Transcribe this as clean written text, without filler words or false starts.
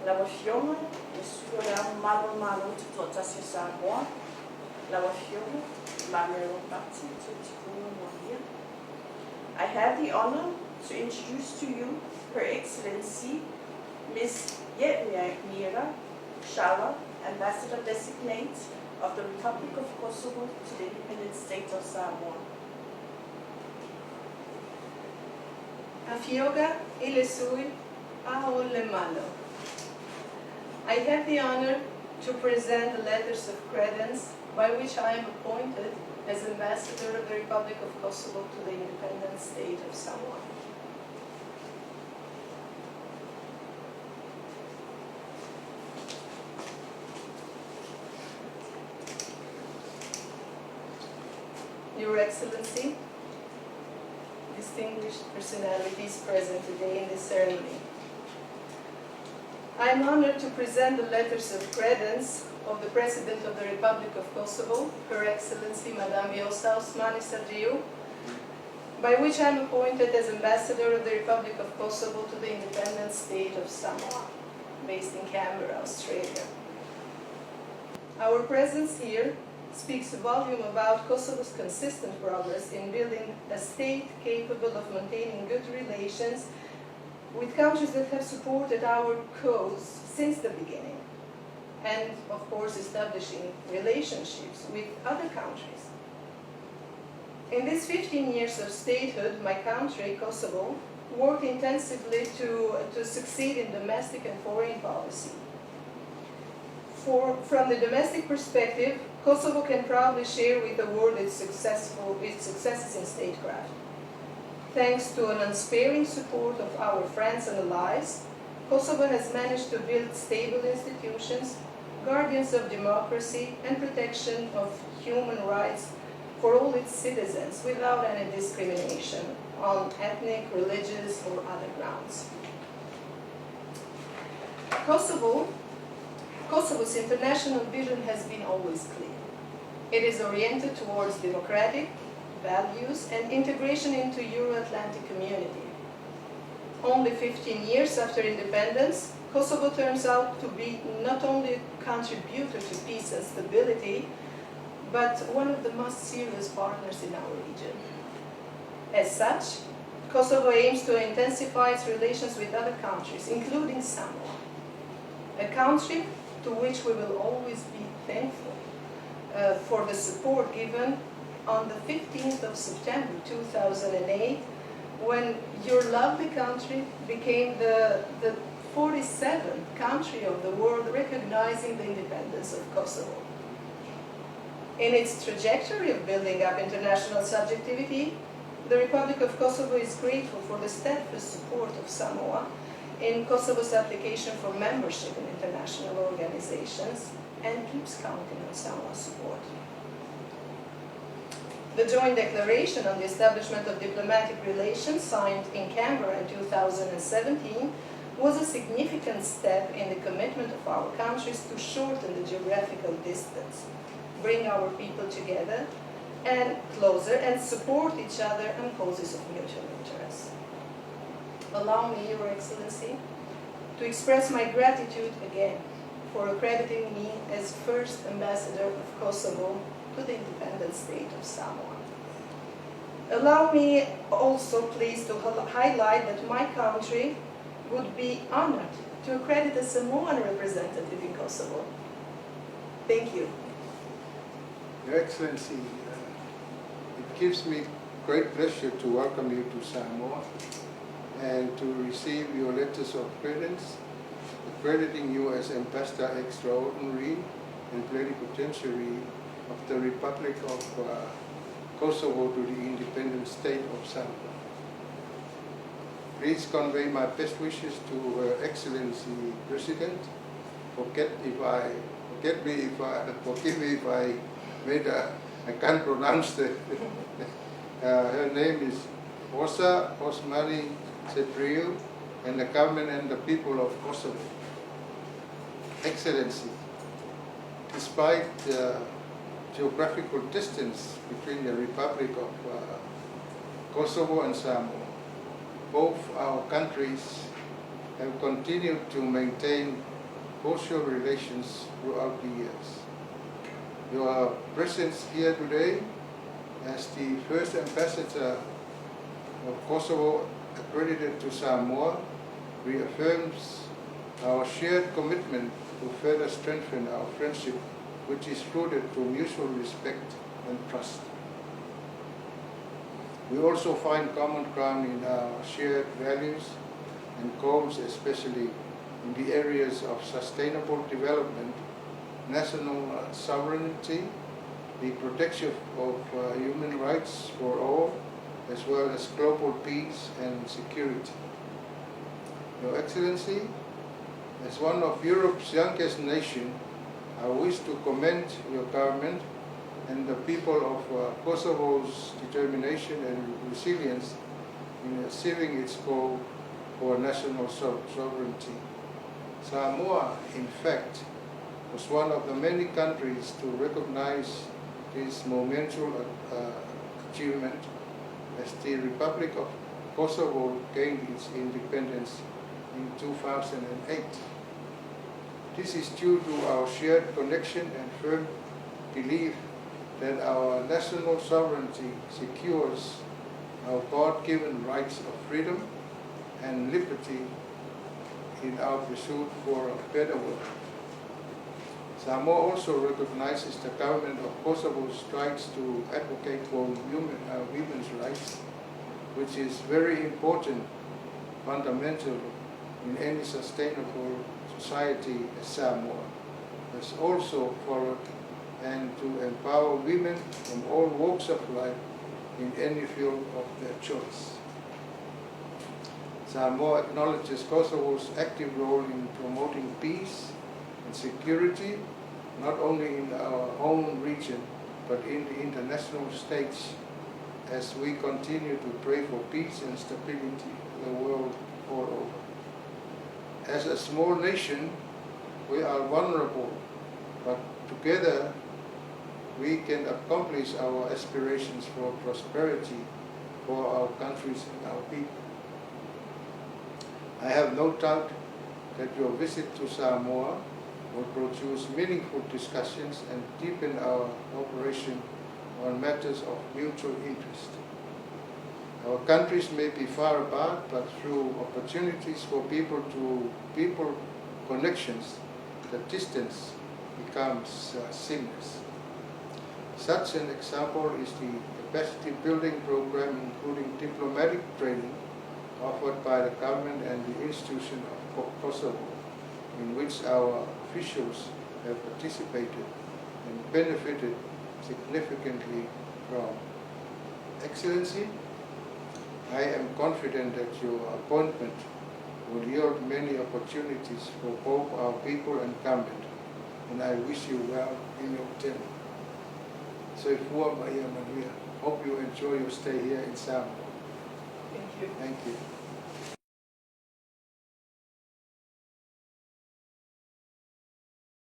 Lawa fionga, Yesu ya malo to totasi Samoa. Lawa fionga, Lamero Bati to Tikuna Moria. I have the honor to introduce to you Her Excellency Ms. Yetmira Shala, Ambassador Designate of the Republic of Kosovo to the independent state of Samoa. Afioga Ilesui Aole Malo. I have the honor to present the letters of credence by which I am appointed as Ambassador of the Republic of Kosovo to the independent state of Samoa. Your Excellency, distinguished personalities present today in this ceremony. I am honored to present the letters of credence of the President of the Republic of Kosovo, Her Excellency Madame Vjosa Osmani Sardiu, by which I am appointed as Ambassador of the Republic of Kosovo to the independent state of Samoa, based in Canberra, Australia. Our presence here speaks a volume about Kosovo's consistent progress in building a state capable of maintaining good relations with countries that have supported our cause since the beginning, and of course establishing relationships with other countries. In these 15 years of statehood, my country, Kosovo, worked intensively to succeed in domestic and foreign policy. From the domestic perspective, Kosovo can proudly share with the world its successes in statecraft. Thanks to an unsparing support of our friends and allies, Kosovo has managed to build stable institutions, guardians of democracy and protection of human rights for all its citizens without any discrimination on ethnic, religious or other grounds. Kosovo's international vision has been always clear. It is oriented towards democratic values and integration into Euro-Atlantic community. Only 15 years after independence, Kosovo turns out to be not only a contributor to peace and stability, but one of the most serious partners in our region. As such, Kosovo aims to intensify its relations with other countries, including Samoa, a country to which we will always be thankful for the support given on the 15th of September 2008, when your lovely country became the 47th country of the world recognizing the independence of Kosovo. In its trajectory of building up international subjectivity, the Republic of Kosovo is grateful for the steadfast support of Samoa in Kosovo's application for membership in international organizations and keeps counting on Samoa's support. The joint declaration on the establishment of diplomatic relations signed in Canberra in 2017 was a significant step in the commitment of our countries to shorten the geographical distance, bring our people together and closer, and support each other on causes of mutual interest. Allow me, Your Excellency, to express my gratitude again for accrediting me as first ambassador of Kosovo to the independent state of Samoa. Allow me also, please, to highlight that my country would be honored to accredit a Samoan representative in Kosovo. Thank you. Your Excellency, it gives me great pleasure to welcome you to Samoa and to receive your letters of credence, accrediting you as Ambassador Extraordinary and Plenipotentiary of the Republic of Kosovo to the independent state of Samoa. Please convey my best wishes to Her Excellency President. Forgive me if I I can't pronounce the. Her name is Vjosa Osmani Sardiu, and the government and the people of Kosovo. Excellency, despite the geographical distance between the Republic of Kosovo and Samoa, both our countries have continued to maintain social relations throughout the years. Your presence here today as the first ambassador of Kosovo accredited to Samoa reaffirms our shared commitment to further strengthen our friendship, which is rooted to mutual respect and trust. We also find common ground in our shared values and goals, especially in the areas of sustainable development, national sovereignty, the protection of human rights for all, as well as global peace and security. Your Excellency, as one of Europe's youngest nations, I wish to commend your government and the people of Kosovo's determination and resilience in achieving its goal for national sovereignty. Samoa, in fact, was one of the many countries to recognize this monumental achievement as the Republic of Kosovo gained its independence in 2008. This is due to our shared connection and firm belief that our national sovereignty secures our God-given rights of freedom and liberty in our pursuit for a better world. Samoa also recognizes the government of Kosovo's strides to advocate for women's rights, which is very important, fundamental in any sustainable society as Samoa, has also followed and to empower women from all walks of life in any field of their choice. Samoa acknowledges Kosovo's active role in promoting peace and security, not only in our own region, but in the international stage, as we continue to pray for peace and stability in the world all over. As a small nation, we are vulnerable, but together we can accomplish our aspirations for prosperity for our countries and our people. I have no doubt that your visit to Samoa will produce meaningful discussions and deepen our cooperation on matters of mutual interest. Our countries may be far apart, but through opportunities for people-to-people connections, the distance becomes seamless. Such an example is the capacity building program, including diplomatic training offered by the government and the institution of Kosovo, in which our officials have participated and benefited significantly from. Excellency, I am confident that your appointment will yield many opportunities for both our people and government, and I wish you well in your tenure. So hope you enjoy your stay here in Samoa. Thank you. Thank you.